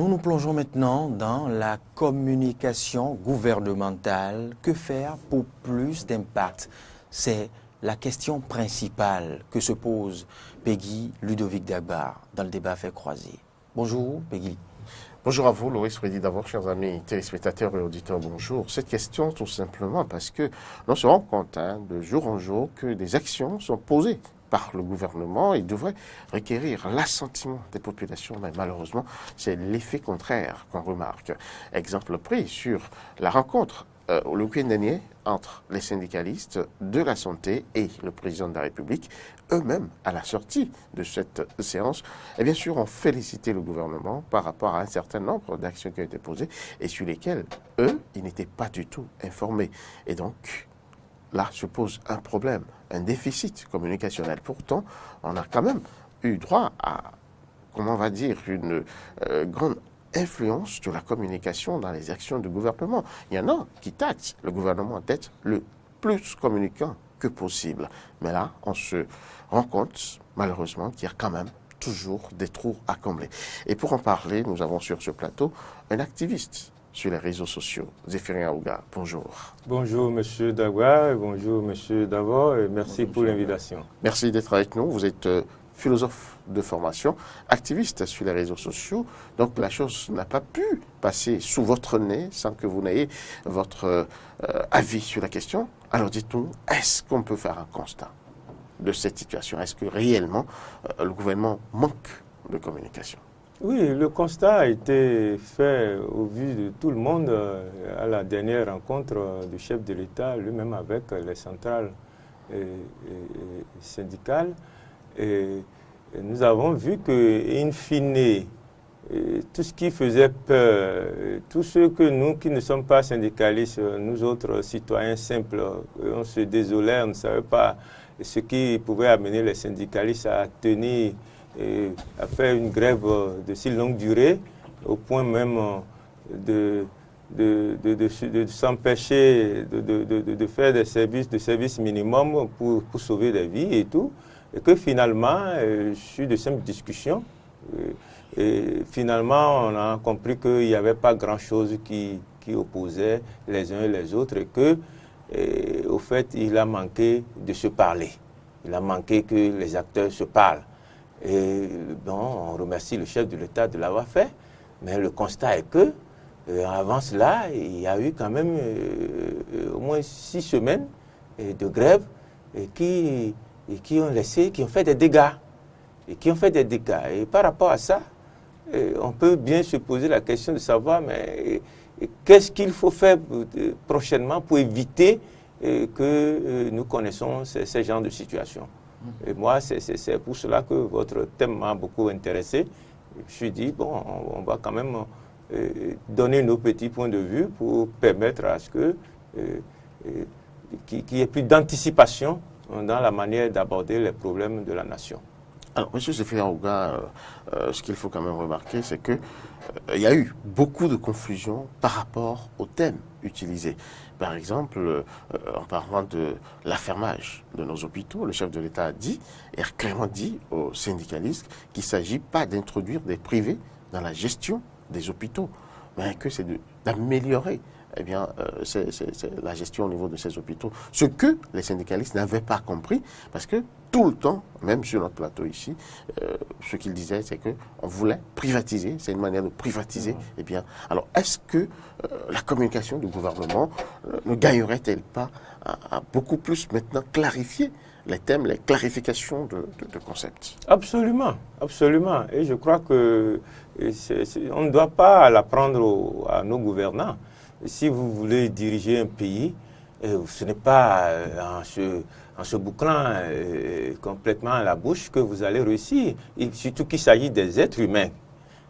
Nous nous plongeons maintenant dans la communication gouvernementale. Que faire pour plus d'impact? C'est la question principale que se pose Peggy Ludovic Dagbar dans le débat Fait croiser. Bonjour Peggy. Bonjour à vous, Loris Freddy d'abord, chers amis téléspectateurs et auditeurs, bonjour. Cette question, tout simplement parce que l'on se rend compte de jour en jour que des actions sont posées par le gouvernement et devrait requérir l'assentiment des populations, mais malheureusement, c'est l'effet contraire qu'on remarque. Exemple pris sur la rencontre le week-end dernier entre les syndicalistes de la santé et le président de la République, eux-mêmes, à la sortie de cette séance, et bien sûr, ont félicité le gouvernement par rapport à un certain nombre d'actions qui ont été posées et sur lesquelles, eux, ils n'étaient pas du tout informés. Et donc, là se pose un problème, un déficit communicationnel. Pourtant, on a quand même eu droit à, comment on va dire, une grande influence de la communication dans les actions du gouvernement. Il y en a qui tâtent le gouvernement d'être le plus communicant que possible. Mais là, on se rend compte, malheureusement, qu'il y a quand même toujours des trous à combler. Et pour en parler, nous avons sur ce plateau un activiste sur les réseaux sociaux. Zéphirin Aouga, bonjour. Bonjour Monsieur Dagbar, bonjour Monsieur Davor, et merci pour l'invitation. Merci d'être avec nous. Vous êtes philosophe de formation, activiste sur les réseaux sociaux. Donc la chose n'a pas pu passer sous votre nez sans que vous n'ayez votre avis sur la question. Alors dites-nous, est-ce qu'on peut faire un constat de cette situation? Est-ce que réellement le gouvernement manque de communication? Oui, le constat a été fait au vu de tout le monde à la dernière rencontre du chef de l'État, lui-même avec les centrales syndicales. Et nous avons vu que, in fine, tout ce qui faisait peur, tous ceux que nous qui ne sommes pas syndicalistes, nous autres citoyens simples, on se désolait, on ne savait pas ce qui pouvait amener les syndicalistes à tenir à faire une grève de si longue durée, au point même de s'empêcher de faire des services minimums pour sauver des vies et tout. Et que finalement, sur de simples discussions, et finalement, on a compris qu'il n'y avait pas grand-chose qui opposait les uns et les autres et que, au fait, il a manqué de se parler. Il a manqué que les acteurs se parlent. Et bon, on remercie le chef de l'État de l'avoir fait, mais le constat est que, avant cela, il y a eu quand même au moins 6 semaines de grève qui ont fait des dégâts. Et par rapport à ça, on peut bien se poser la question de savoir, mais qu'est-ce qu'il faut faire prochainement pour éviter que nous connaissons ces genres de situations. Et moi, c'est pour cela que votre thème m'a beaucoup intéressé. Je me suis dit, bon, on va quand même donner nos petits points de vue pour permettre à ce qu'il y ait plus d'anticipation dans la manière d'aborder les problèmes de la nation. Alors, M. Zéphirin Aouga, ce qu'il faut quand même remarquer, c'est qu'il y a eu beaucoup de confusion par rapport au thème utilisé. Par exemple, en parlant de l'affermage de nos hôpitaux, le chef de l'État a dit, et a clairement dit aux syndicalistes qu'il ne s'agit pas d'introduire des privés dans la gestion des hôpitaux, mais que c'est d'améliorer c'est la gestion au niveau de ces hôpitaux. Ce que les syndicalistes n'avaient pas compris, parce que tout le temps, même sur notre plateau ici, ce qu'ils disaient, c'est qu'on voulait privatiser, c'est une manière de privatiser. Alors, est-ce que la communication du gouvernement ne gagnerait-elle pas à beaucoup plus maintenant clarifier les thèmes, les clarifications de concepts? Absolument, absolument. Et je crois que on ne doit pas l'apprendre à nos gouvernants. Si vous voulez diriger un pays, ce n'est pas en se bouclant complètement à la bouche que vous allez réussir, et surtout qu'il s'agit des êtres humains.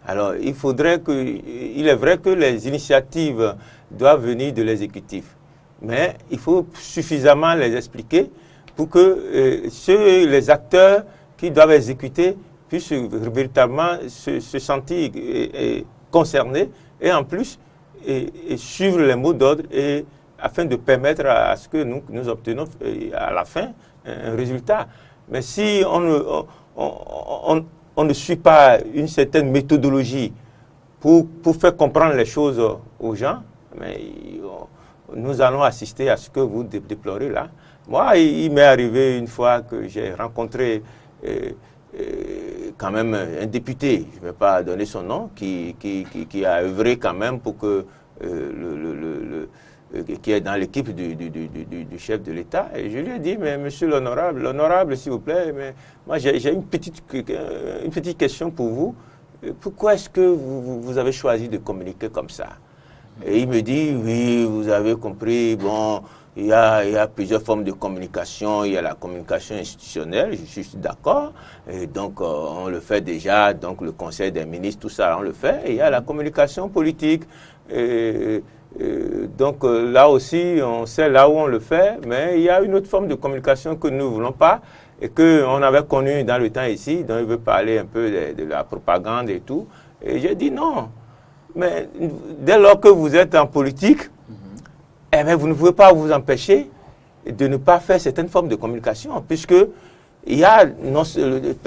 Alors, il est vrai que les initiatives doivent venir de l'exécutif, mais il faut suffisamment les expliquer pour que les acteurs qui doivent exécuter puissent véritablement se sentir concernés et en plus et suivre les mots d'ordre afin de permettre à ce que nous obtenons à la fin un résultat. Mais si on ne suit pas une certaine méthodologie pour faire comprendre les choses aux gens, mais nous allons assister à ce que vous déplorez là. Moi, il m'est arrivé une fois que j'ai rencontré quand même un député, je ne vais pas donner son nom, qui a œuvré quand même pour que qui est dans l'équipe du chef de l'État. Et je lui ai dit, mais monsieur l'honorable, s'il vous plaît, mais moi j'ai une petite question pour vous. Pourquoi est-ce que vous avez choisi de communiquer comme ça? Et il me dit, oui, vous avez compris, bon, il y a plusieurs formes de communication. Il y a la communication institutionnelle, je suis d'accord. Et donc, on le fait déjà. Donc, le Conseil des ministres, tout ça, on le fait. Et il y a la communication politique. Donc, là aussi, on sait là où on le fait. Mais il y a une autre forme de communication que nous ne voulons pas et qu'on avait connue dans le temps ici. Donc, il veut parler un peu de la propagande et tout. Et j'ai dit non. Mais dès lors que vous êtes en politique, eh bien, vous ne pouvez pas vous empêcher de ne pas faire certaines formes de communication, puisque il y a,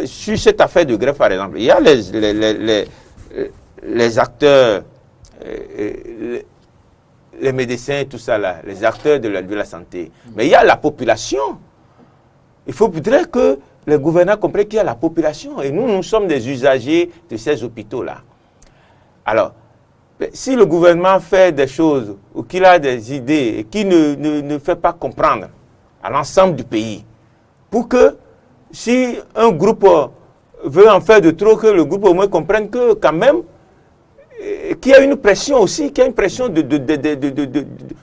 sur cette affaire de grève, par exemple, il y a les acteurs, les médecins, tout ça là, les acteurs de la santé. Mais il y a la population. Il faudrait que les gouvernants comprennent qu'il y a la population. Et nous sommes des usagers de ces hôpitaux-là. Alors, si le gouvernement fait des choses ou qu'il a des idées et qu'il ne fait pas comprendre à l'ensemble du pays, pour que si un groupe veut en faire de trop, que le groupe au moins comprenne que quand même, qu'il y a une pression aussi, qu'il y a une pression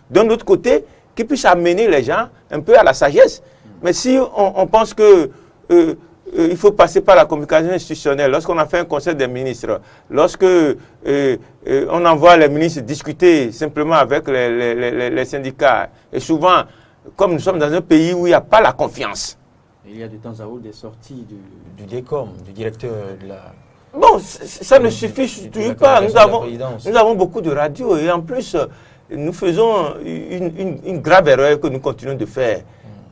d'un autre côté qui puisse amener les gens un peu à la sagesse. Mais si on pense que il faut passer par la communication institutionnelle. Lorsqu'on a fait un conseil des ministres, lorsque on envoie les ministres discuter simplement avec les syndicats, et souvent, comme nous sommes dans un pays où il n'y a pas la confiance. Il y a de temps à autre des sorties du DECOM, du directeur de la... Bon, ça ne suffit toujours pas. Nous avons beaucoup de radios et en plus, nous faisons une grave erreur que nous continuons de faire,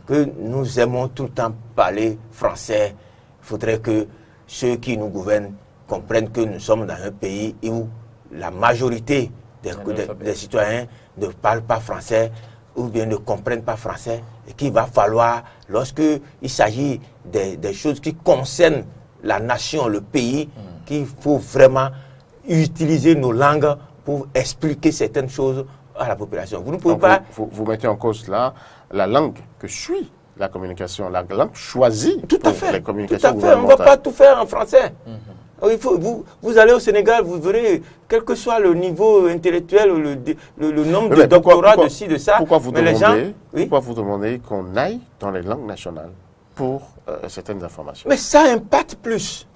que nous aimons tout le temps parler français. Il faudrait que ceux qui nous gouvernent comprennent que nous sommes dans un pays où la majorité des citoyens ne parlent pas français ou bien ne comprennent pas français et qu'il va falloir, lorsqu'il s'agit des choses qui concernent la nation, le pays, qu'il faut vraiment utiliser nos langues pour expliquer certaines choses à la population. Vous ne pouvez pas... Vous mettez en cause là la langue que suit la communication, la langue choisie tout à pour fait, les communications tout à fait. On ne va pas tout faire en français. Vous allez au Sénégal, vous verrez, quel que soit le niveau intellectuel ou le nombre de doctorats de ci, de ça. Pourquoi vous demandez qu'on aille dans les langues nationales pour certaines informations? Mais ça impacte plus.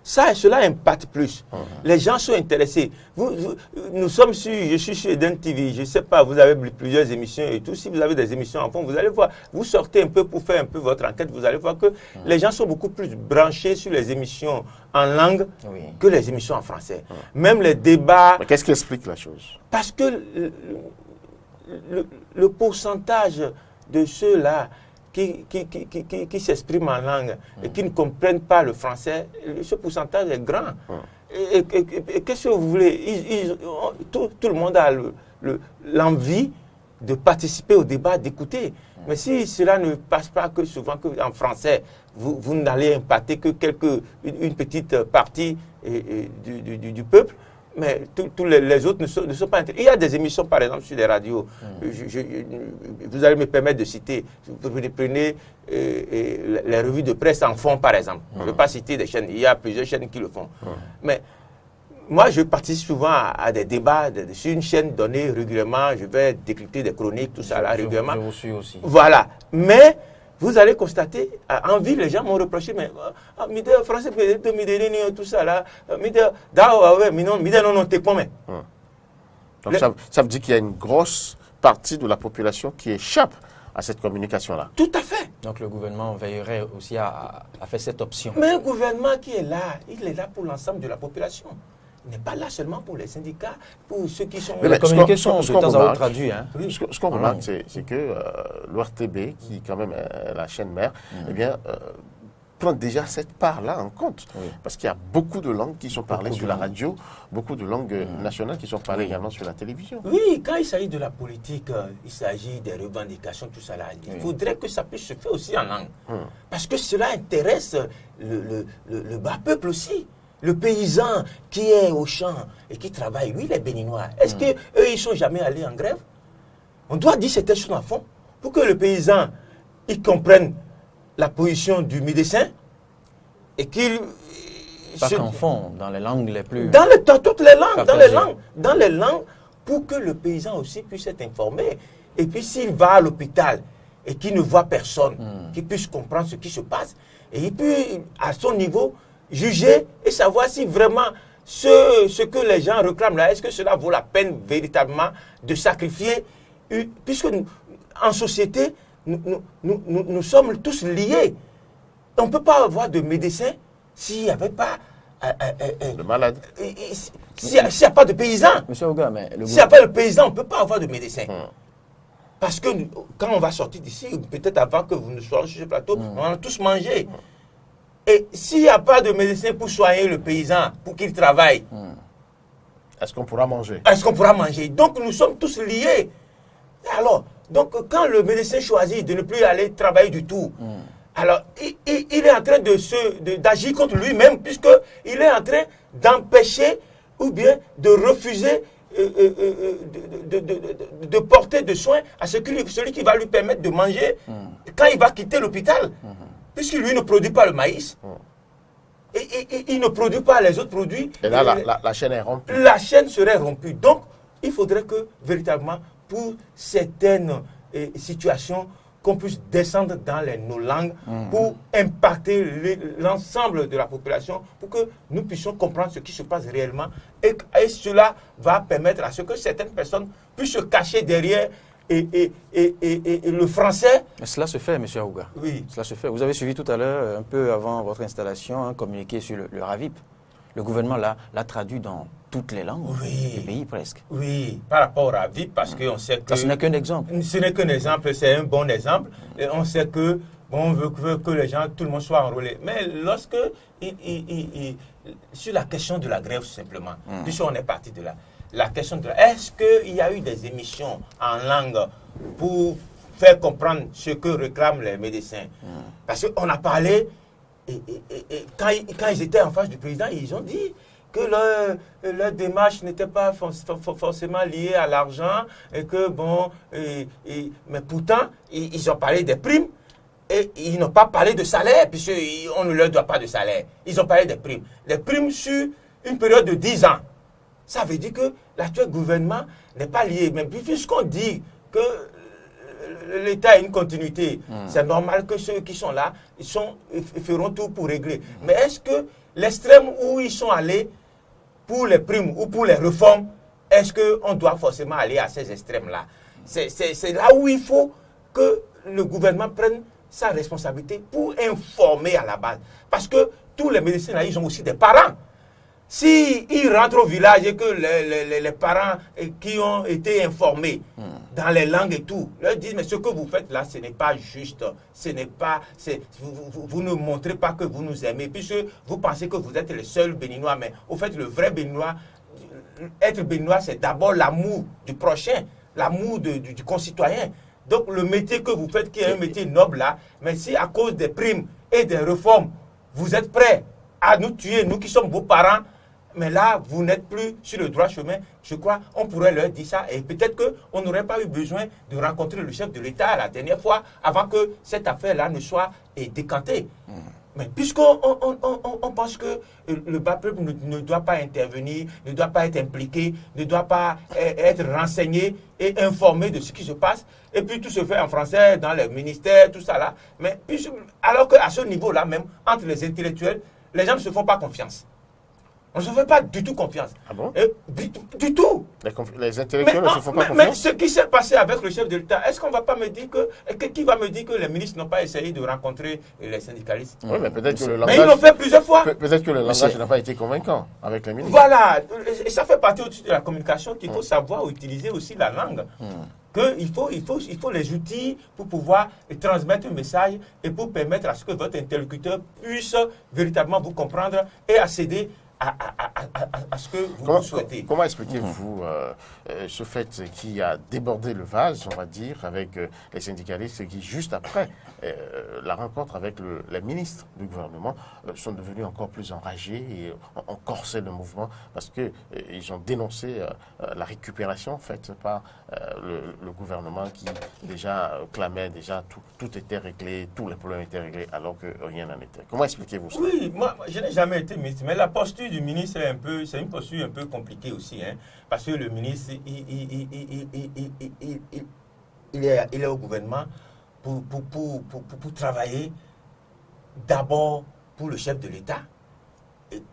Cela impacte plus. Les gens sont intéressés. Nous sommes je suis sur Eden TV, je ne sais pas, vous avez plusieurs émissions et tout. Si vous avez des émissions en fond, vous allez voir, vous sortez un peu pour faire un peu votre enquête, vous allez voir que les gens sont beaucoup plus branchés sur les émissions en langue que les émissions en français. Même les débats... Mais qu'est-ce qui explique la chose? Parce que le pourcentage de ceux-là qui s'expriment en langue et qui ne comprennent pas le français, ce pourcentage est grand. Et qu'est-ce que vous voulez? Tout le monde a l'envie de participer au débat, d'écouter. Mais si cela ne passe pas que souvent en français, vous n'allez impacter que une petite partie du peuple, mais tous les autres ne sont pas intéressés. Il y a des émissions, par exemple, sur les radios. Vous allez me permettre de citer. Vous prenez les revues de presse en fond, par exemple. Je ne vais pas citer des chaînes. Il y a plusieurs chaînes qui le font. Mais moi, je participe souvent à des débats sur une chaîne donnée régulièrement. Je vais décrypter des chroniques, tout ça là, régulièrement. Je vous suis aussi. Voilà. Mais vous allez constater, en ville, les gens m'ont reproché, mais français, tout ça là, non, t'es pas. Donc ça veut dire qu'il y a une grosse partie de la population qui échappe à cette communication-là. Tout à fait. Donc le gouvernement veillerait aussi à faire cette option. Mais un gouvernement qui est là, il est là pour l'ensemble de la population. Il n'est pas là seulement pour les syndicats, pour ceux qui sont... Les communications de temps à autre traduites. Ce qu'on remarque, c'est que l'ORTB, qui quand même est la chaîne mère, eh bien, prendre déjà cette part-là en compte. Oui. Parce qu'il y a beaucoup de langues qui sont parlées Beaucoup sur de la langues. radio, beaucoup de langues nationales qui sont parlées également sur la télévision. Oui, quand il s'agit de la politique, il s'agit des revendications, tout ça là. Il faudrait que ça puisse se faire aussi en langue. Parce que cela intéresse le bas peuple aussi. Le paysan qui est au champ et qui travaille, oui, les Béninois, est-ce qu'eux, ils ne sont jamais allés en grève? On doit dire certaines choses à fond pour que le paysan, il comprenne la position du médecin et qu'il... Pas qu'en fond, dans les langues les plus... Dans toutes les langues, partagées. dans les langues, pour que le paysan aussi puisse être informé. Et puis s'il va à l'hôpital et qu'il ne voit personne, qu'il puisse comprendre ce qui se passe, et il peut, à son niveau, juger et savoir si vraiment ce que les gens réclament là, est-ce que cela vaut la peine véritablement de sacrifier, puisque en société, nous sommes tous liés. On ne peut pas avoir de médecin s'il n'y avait pas... Le malade. S'il n'y a pas de paysan. Monsieur Ouga, mais S'il n'y a pas de paysan, on ne peut pas avoir de médecin. Parce que quand on va sortir d'ici, peut-être avant que vous ne soyez sur ce plateau, on va tous manger. Et s'il n'y a pas de médecin pour soigner le paysan, pour qu'il travaille, Est-ce qu'on pourra manger? est-ce qu'on pourra manger? Donc nous sommes tous liés. Alors, donc quand le médecin choisit de ne plus aller travailler du tout, alors il est en train d'agir contre lui-même, puisqu'il est en train d'empêcher ou bien de refuser de porter de soins à celui qui va lui permettre de manger quand il va quitter l'hôpital. Puisque lui ne produit pas le maïs. Et il ne produit pas les autres produits. Et là, la chaîne est rompue. La chaîne serait rompue. Donc, il faudrait que, véritablement, pour certaines situations, qu'on puisse descendre dans nos langues pour impacter l'ensemble de la population, pour que nous puissions comprendre ce qui se passe réellement. Et cela va permettre à ce que certaines personnes puissent se cacher derrière et le français. Mais cela se fait, M. Aouga. Oui. Cela se fait. Vous avez suivi tout à l'heure, un peu avant votre installation, un communiqué sur le RAVIP. Le gouvernement l'a traduit dans toutes les langues du pays presque. Oui, par rapport à RAVIP, parce qu'on sait que... Ça, ce n'est qu'un exemple. Ce n'est qu'un exemple, c'est un bon exemple. Et on sait que on veut que les gens, tout le monde soit enrôlé. Mais lorsque, sur la question de la grève, tout simplement, puisqu'on est parti de là, la question de est-ce qu'il y a eu des émissions en langue pour faire comprendre ce que réclament les médecins? Parce qu'on a parlé, et quand ils étaient en face du président, ils ont dit que leur démarche n'était pas forcément liée à l'argent, et que bon, mais pourtant, ils ont parlé des primes, et ils n'ont pas parlé de salaire, puisqu'on ne leur doit pas de salaire. Ils ont parlé des primes. Les primes sur une période de 10 ans. Ça veut dire que l'actuel gouvernement n'est pas lié. Mais puisqu'on dit que l'État a une continuité, c'est normal que ceux qui sont là, ils feront tout pour régler. Mais est-ce que l'extrême où ils sont allés pour les primes ou pour les réformes, est-ce qu'on doit forcément aller à ces extrêmes-là? C'est là où il faut que le gouvernement prenne sa responsabilité pour informer à la base. Parce que tous les médecins là, ils ont aussi des parents. S'ils rentrent au village et que les parents qui ont été informés dans les langues et tout, leur disent, mais ce que vous faites là, ce n'est pas juste, ce n'est pas, vous ne montrez pas que vous nous aimez, puisque vous pensez que vous êtes les seuls Béninois, mais au fait, le vrai Béninois, être Béninois, c'est d'abord l'amour du prochain, l'amour du concitoyen. Donc le métier que vous faites, qui est un métier noble là, mais si à cause des primes et des réformes, vous êtes prêts à nous tuer, nous qui sommes vos parents, mais là, vous n'êtes plus sur le droit chemin. Je crois qu'on pourrait leur dire ça. Et peut-être qu'on n'aurait pas eu besoin de rencontrer le chef de l'État la dernière fois avant que cette affaire-là ne soit décantée. Mais puisqu'on pense que le bas peuple ne doit pas intervenir, ne doit pas être impliqué, ne doit pas être renseigné et informé de ce qui se passe, et puis tout se fait en français dans les ministères, tout ça là. Mais alors qu'à ce niveau-là même, entre les intellectuels, les gens ne se font pas confiance. On ne se fait pas du tout confiance. Ah bon? Du tout. Les intellectuels ne se font pas confiance? Mais ce qui s'est passé avec le chef de l'État, est-ce qu'on ne va pas me dire qui va me dire que les ministres n'ont pas essayé de rencontrer les syndicalistes? Oui, mais peut-être que le langage... Mais ils l'ont fait plusieurs fois. Peut-être que le langage n'a pas été convaincant avec les ministres. Voilà. Et ça fait partie aussi de la communication qu'il faut savoir utiliser aussi la langue. qu'il faut les outils pour pouvoir transmettre un message et pour permettre à ce que votre interlocuteur puisse véritablement vous comprendre et accéder à ce que vous souhaitez. Comment expliquez-vous ce fait qui a débordé le vase, on va dire, avec les syndicalistes qui, juste après la rencontre avec la ministre du gouvernement, sont devenus encore plus enragés et ont corsé le mouvement parce qu'ils ont dénoncé la récupération faite par le gouvernement qui déjà clamait, déjà tout était réglé, tous les problèmes étaient réglés alors que rien n'en était. Comment expliquez-vous ça? Oui, moi je n'ai jamais été ministre, mais la posture du ministre c'est une posture un peu compliquée aussi, hein, parce que le ministre il est au gouvernement pour travailler d'abord pour le chef de l'État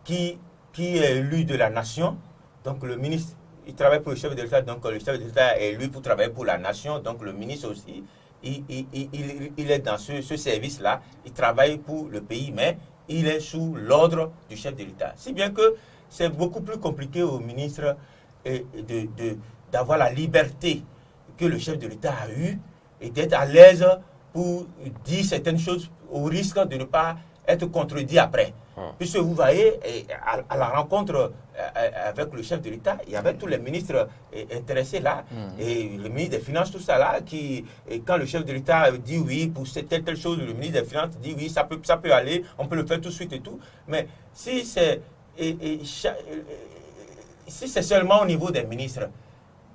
qui est élu de la nation. Donc le ministre il travaille pour le chef de l'État, donc le chef de l'État est élu pour travailler pour la nation, donc le ministre aussi il est dans ce service-là, il travaille pour le pays, mais il est sous l'ordre du chef de l'État. Si bien que c'est beaucoup plus compliqué au ministre d'avoir la liberté que le chef de l'État a eue et d'être à l'aise pour dire certaines choses au risque de ne pas être contredit après. Puisque vous voyez, à la rencontre avec le chef de l'État, il y avait tous les ministres intéressés là, et le ministre des Finances, tout ça là, quand le chef de l'État dit oui pour telle chose, le ministre des Finances dit oui, ça peut aller, on peut le faire tout de suite et tout. Mais si c'est seulement au niveau des ministres,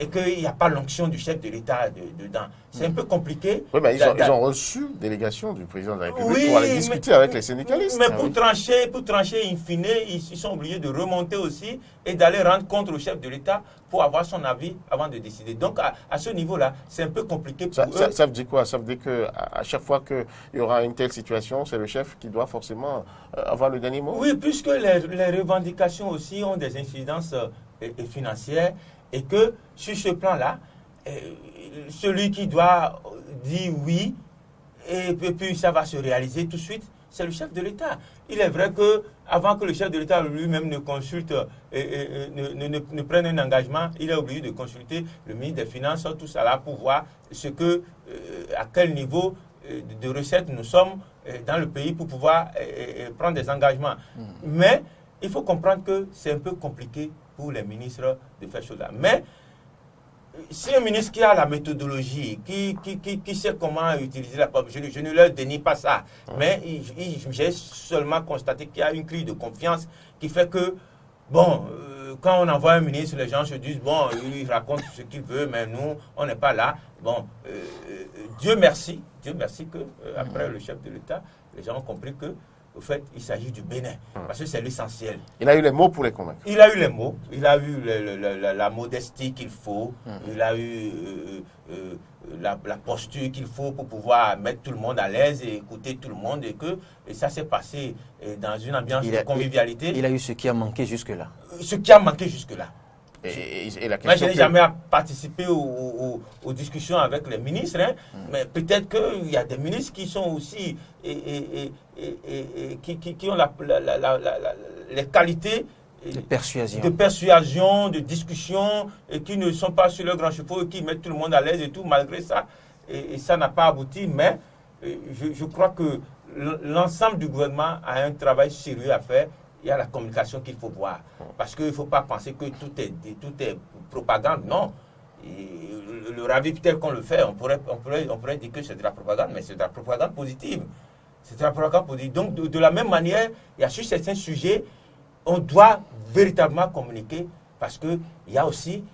et qu'il n'y a pas l'onction du chef de l'État dedans. C'est un peu compliqué. Oui, mais ils ont reçu délégation du président de la République pour aller discuter avec les syndicalistes. Mais pour trancher in fine, ils sont obligés de remonter aussi et d'aller rendre compte au chef de l'État pour avoir son avis avant de décider. Donc, à ce niveau-là, c'est un peu compliqué pour eux. Ça veut dire quoi? Ça veut dire qu'à chaque fois qu'il y aura une telle situation, c'est le chef qui doit forcément avoir le dernier mot? Oui, puisque les revendications aussi ont des incidences financières. Et que sur ce plan-là, celui qui doit dire oui, et puis ça va se réaliser tout de suite, c'est le chef de l'État. Il est vrai que avant que le chef de l'État lui-même ne consulte ne prenne un engagement, il est obligé de consulter le ministre des Finances, tout ça là, pour voir à quel niveau de recettes nous sommes dans le pays pour pouvoir prendre des engagements. Mais il faut comprendre que c'est un peu compliqué pour les ministres de faire chose là. Mais si un ministre qui a la méthodologie, qui sait comment utiliser la parole, je ne leur dénie pas ça. Mais j'ai seulement constaté qu'il y a une crise de confiance qui fait que, bon, quand on envoie un ministre, les gens se disent, bon, il raconte ce qu'il veut, mais nous, on n'est pas là. Bon, Dieu merci que après le chef de l'État, les gens ont compris que au fait, il s'agit du Bénin, parce que c'est l'essentiel. Il a eu les mots pour les convaincre. Il a eu les mots, il a eu la modestie qu'il faut, il a eu la posture qu'il faut pour pouvoir mettre tout le monde à l'aise et écouter tout le monde, et ça s'est passé dans une ambiance de convivialité. Il a eu ce qui a manqué jusque-là. Ce qui a manqué jusque-là. Et la question moi, je n'ai jamais participé aux discussions avec les ministres, hein, mais peut-être qu'il y a des ministres qui sont aussi qui ont les qualités de persuasion, de discussion, et qui ne sont pas sur le grand chevaux et qui mettent tout le monde à l'aise et tout, malgré ça. Et ça n'a pas abouti, mais je crois que l'ensemble du gouvernement a un travail sérieux à faire. Il y a la communication qu'il faut voir. Parce qu'il ne faut pas penser que tout est propagande. Non. Et le raviv tel qu'on le fait, on pourrait dire que c'est de la propagande, mais c'est de la propagande positive. C'est de la propagande positive. Donc, de la même manière, il y a sur certains sujets, on doit véritablement communiquer parce qu'il y a aussi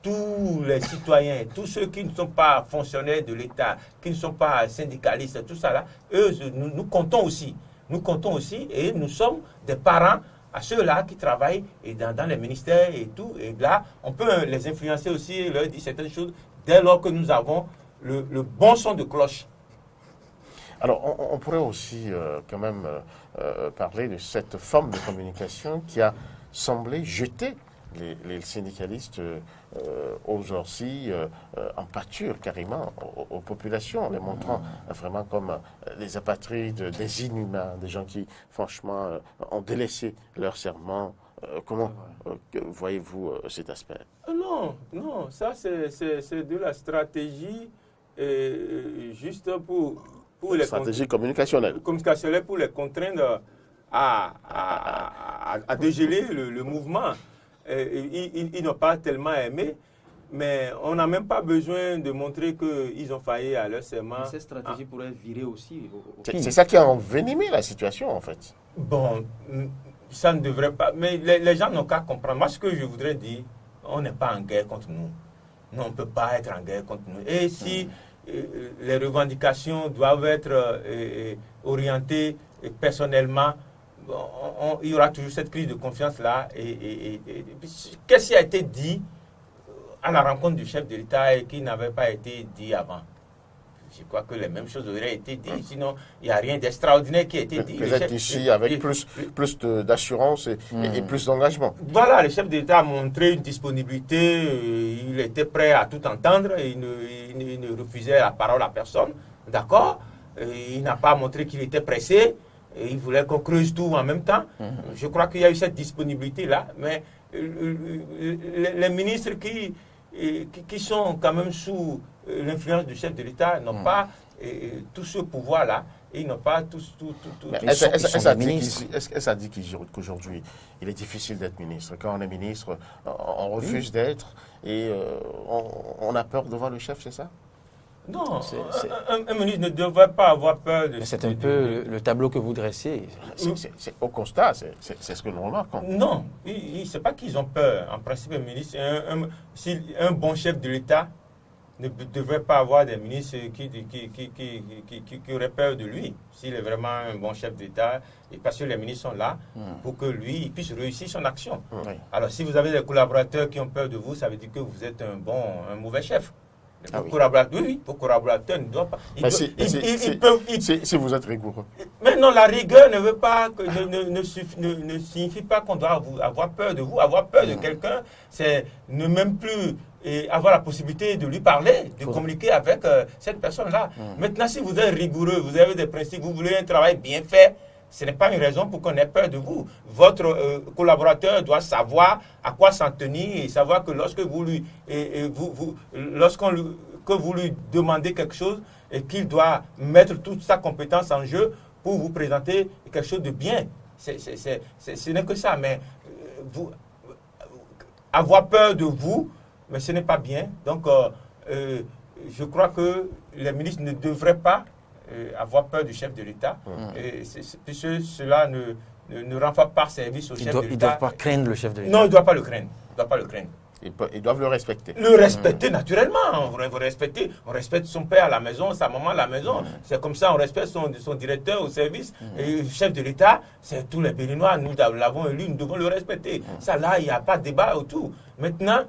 tous les citoyens, tous ceux qui ne sont pas fonctionnaires de l'État, qui ne sont pas syndicalistes, tout ça là, eux, nous comptons aussi. Nous comptons aussi et nous sommes des parents à ceux-là qui travaillent dans les ministères et tout. Et là, on peut les influencer aussi et leur dire certaines choses dès lors que nous avons le bon son de cloche. Alors, on pourrait aussi quand même parler de cette forme de communication qui a semblé jeter les syndicalistes aux orties en pâture carrément aux populations, les montrant vraiment comme des apatrides, des inhumains, des gens qui franchement ont délaissé leur serment Comment voyez-vous cet aspect? Non, non, ça c'est de la stratégie juste pour les Stratégie communicationnelle. pour les contraindre à dégeler le mouvement. Ils n'ont pas tellement aimé, mais on n'a même pas besoin de montrer qu'ils ont failli à leur serment. Cette stratégie pourrait virer aussi. C'est ça qui a envenimé la situation, en fait. Bon, ça ne devrait pas. Mais les gens n'ont qu'à comprendre. Moi, ce que je voudrais dire, on n'est pas en guerre contre nous. Nous, on ne peut pas être en guerre contre nous. Et si les revendications doivent être orientées personnellement, il y aura toujours cette crise de confiance-là. Qu'est-ce qui a été dit à la rencontre du chef de l'État et qui n'avait pas été dit avant? Je crois que les mêmes choses auraient été dites, sinon il n'y a rien d'extraordinaire qui a été dit. Peut-être ici avec plus d'assurance et plus d'engagement. Voilà, le chef d'État a montré une disponibilité, il était prêt à tout entendre, il ne refusait la parole à personne, d'accord? Il n'a pas montré qu'il était pressé, il voulait qu'on creuse tout en même temps. Je crois qu'il y a eu cette disponibilité-là, mais les ministres qui sont quand même sous l'influence du chef de l'État n'ont pas tout ce pouvoir-là et ils n'ont pas tout. Est-ce dit qu'aujourd'hui, il est difficile d'être ministre? Quand on est ministre, on refuse d'être et on a peur de voir le chef, c'est ça? Non, un ministre ne devrait pas avoir peur de... C'est un peu le tableau que vous dressez. C'est au constat, c'est ce que nous remarquons. Non, c'est pas qu'ils ont peur. En principe, un ministre, un bon chef de l'État ne devrait pas avoir des ministres qui auraient peur de lui. S'il est vraiment un bon chef d'État, et parce que les ministres sont là pour que lui il puisse réussir son action. Alors, si vous avez des collaborateurs qui ont peur de vous, ça veut dire que vous êtes un mauvais chef. Vos collaborateurs ne doivent pas. Si vous êtes rigoureux. Mais non, la rigueur ne veut pas ne signifie pas qu'on doit avoir peur de vous. Avoir peur de quelqu'un, c'est ne même plus avoir la possibilité de lui parler, de communiquer avec cette personne-là. Maintenant, si vous êtes rigoureux, vous avez des principes, vous voulez un travail bien fait, ce n'est pas une raison pour qu'on ait peur de vous. Votre collaborateur doit savoir à quoi s'en tenir et savoir que lorsque vous lui demandez quelque chose et qu'il doit mettre toute sa compétence en jeu pour vous présenter quelque chose de bien. Ce n'est que ça, mais avoir peur de vous, mais ce n'est pas bien. Donc, je crois que les ministres ne devraient pas avoir peur du chef de l'État, puisque cela ne rend pas service au chef de l'État. Ils ne doivent pas craindre le chef de l'État. Non, ils ne doivent pas le craindre. Ils doivent le respecter. Le respecter naturellement. On respecte son père à la maison, sa maman à la maison. C'est comme ça, on respecte son directeur au service. Et le chef de l'État, c'est tous les Béninois. Nous l'avons élu, nous devons le respecter. Ça, là, il n'y a pas de débat autour. Maintenant,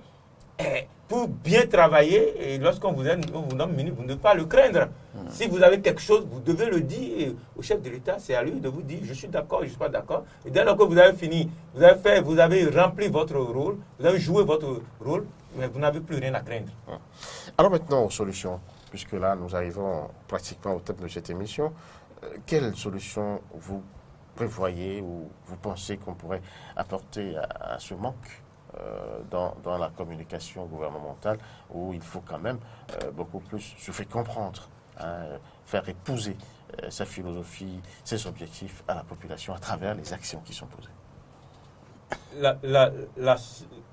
pour bien travailler, et lorsqu'on vous nomme ministre, vous ne devez pas le craindre. Si vous avez quelque chose, vous devez le dire au chef de l'État. C'est à lui de vous dire, je suis d'accord, je ne suis pas d'accord. Et dès lors que vous avez fini, vous avez rempli votre rôle, vous avez joué votre rôle, mais vous n'avez plus rien à craindre. Alors maintenant, aux solutions, puisque là, nous arrivons pratiquement au terme de cette émission. Quelles solutions vous prévoyez ou vous pensez qu'on pourrait apporter à ce manque dans la communication gouvernementale, où il faut quand même beaucoup plus se faire comprendre, faire épouser sa philosophie, ses objectifs à la population à travers les actions qui sont posées?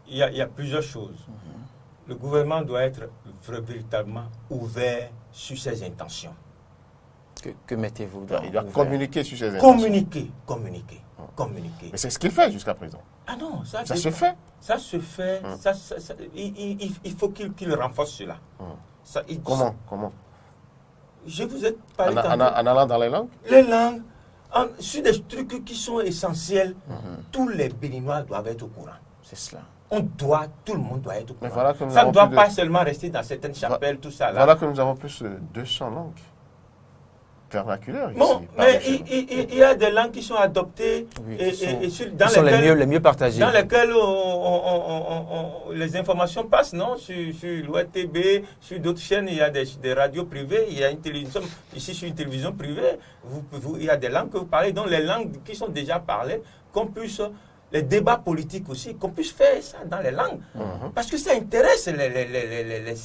Il y a plusieurs choses. Le gouvernement doit être véritablement ouvert sur ses intentions. Que mettez-vous dans Il doit communiquer sur ses intentions. Communiquer. Mais c'est ce qu'il fait jusqu'à présent. Ah non, ça se fait. Ça se fait. Il faut qu'il renforce cela. Comment Je vous ai parlé en allant dans les langues? Les langues, sur des trucs qui sont essentiels, tous les Béninois doivent être au courant. C'est cela. Tout le monde doit être au courant. Voilà ça ne doit pas seulement rester dans certaines chapelles, tout ça là. Voilà que nous avons plus de 200 langues vernaculaires ici. Bon, mais il y a des langues qui sont adoptées dans lesquelles les mieux partagées. Dans lesquelles les informations passent, non? Sur l'ORTB, sur d'autres chaînes, il y a des radios privées, il y a une télévision, ici sur une télévision privée, il y a des langues que vous parlez, donc les langues qui sont déjà parlées, qu'on puisse les débats politiques aussi, qu'on puisse faire ça dans les langues. Parce que ça intéresse les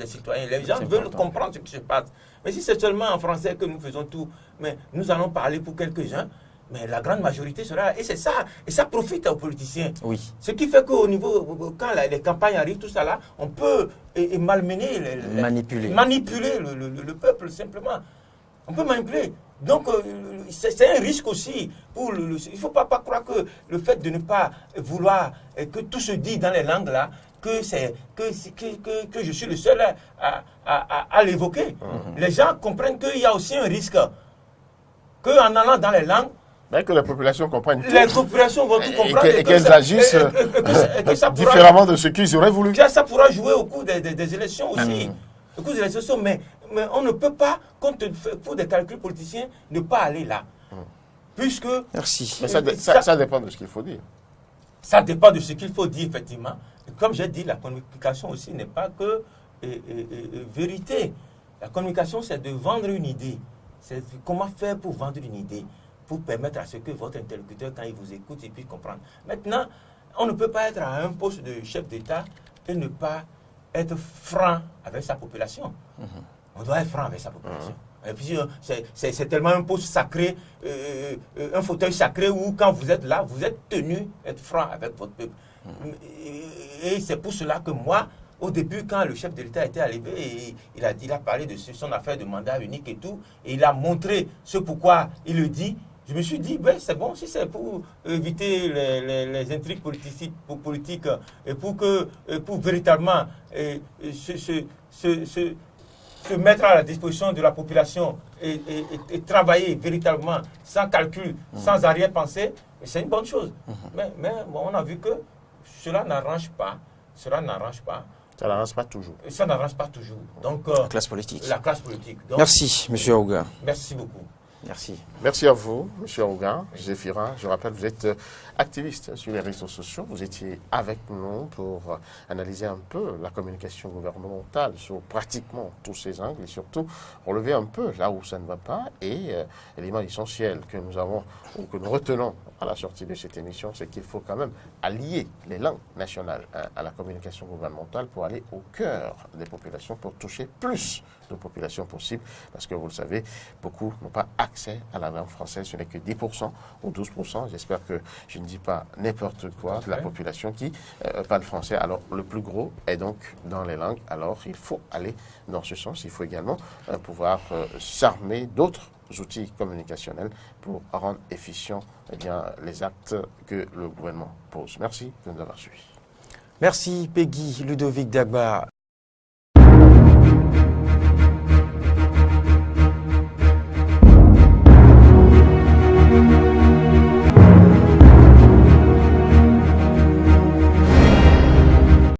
citoyens. Les gens veulent comprendre ce qui se passe. Mais si c'est seulement en français que nous faisons tout, mais nous allons parler pour quelques-uns, mais la grande majorité sera là. Et c'est ça. Et ça profite aux politiciens. Oui. Ce qui fait qu'au niveau, quand les campagnes arrivent, tout ça là, on peut malmener, manipuler le peuple simplement. On peut manipuler. Donc, c'est un risque aussi. Il ne faut pas croire que le fait de ne pas vouloir que tout se dit dans les langues là, que je suis le seul à l'évoquer. Les gens comprennent qu'il y a aussi un risque. Qu'en allant dans les langues, mais que les populations comprennent tout. Les populations vont tout comprendre. Et qu'elles agissent différemment de ce qu'ils auraient voulu. Ça pourra jouer au cours des élections aussi. Au cours des élections, mais on ne peut pas, pour des calculs politiciens, ne pas aller là. Puisque... Merci. Mais ça dépend de ce qu'il faut dire. Ça dépend de ce qu'il faut dire, effectivement. Et comme j'ai dit, la communication aussi n'est pas que vérité. La communication, c'est de vendre une idée. C'est comment faire pour vendre une idée, pour permettre à ce que votre interlocuteur, quand il vous écoute, il puisse comprendre. Maintenant, on ne peut pas être à un poste de chef d'État et ne pas être franc avec sa population. On doit être franc avec sa population. Et puis, c'est tellement un poste sacré, un fauteuil sacré où quand vous êtes là, vous êtes tenu d'être franc avec votre peuple. Et c'est pour cela que moi, au début, quand le chef de l'État était arrivé, il a parlé de son affaire de mandat unique et tout, et il a montré ce pourquoi il le dit. Je me suis dit, ben, c'est bon, si c'est pour éviter les intrigues politiques et pour véritablement se mettre à la disposition de la population et travailler véritablement sans calcul, sans arrière-pensée, c'est une bonne chose. Mais bon, on a vu que cela n'arrange pas. Ça n'arrange pas toujours. Ça n'arrange pas toujours. Donc, la classe politique. Donc, merci, M. Aouga. Merci beaucoup. Merci. Merci à vous, M. Aouga. Zéphira, je rappelle, vous êtes activiste sur les réseaux sociaux. Vous étiez avec nous pour analyser un peu la communication gouvernementale sur pratiquement tous ces angles et surtout relever un peu là où ça ne va pas. Et l'élément essentiel que nous avons ou que nous retenons à la sortie de cette émission, c'est qu'il faut quand même allier les langues nationales à la communication gouvernementale pour aller au cœur des populations, pour toucher plus de populations possible. Parce que vous le savez, beaucoup n'ont pas accès à la langue française. Ce n'est que 10% ou 12%. J'espère que je ne dis pas n'importe quoi de la population qui parle français. Alors, le plus gros est donc dans les langues. Alors, il faut aller dans ce sens. Il faut également pouvoir s'armer d'autres outils communicationnels pour rendre efficients les actes que le gouvernement pose. Merci de nous avoir suivis. Merci Peggy Ludovic Dagba.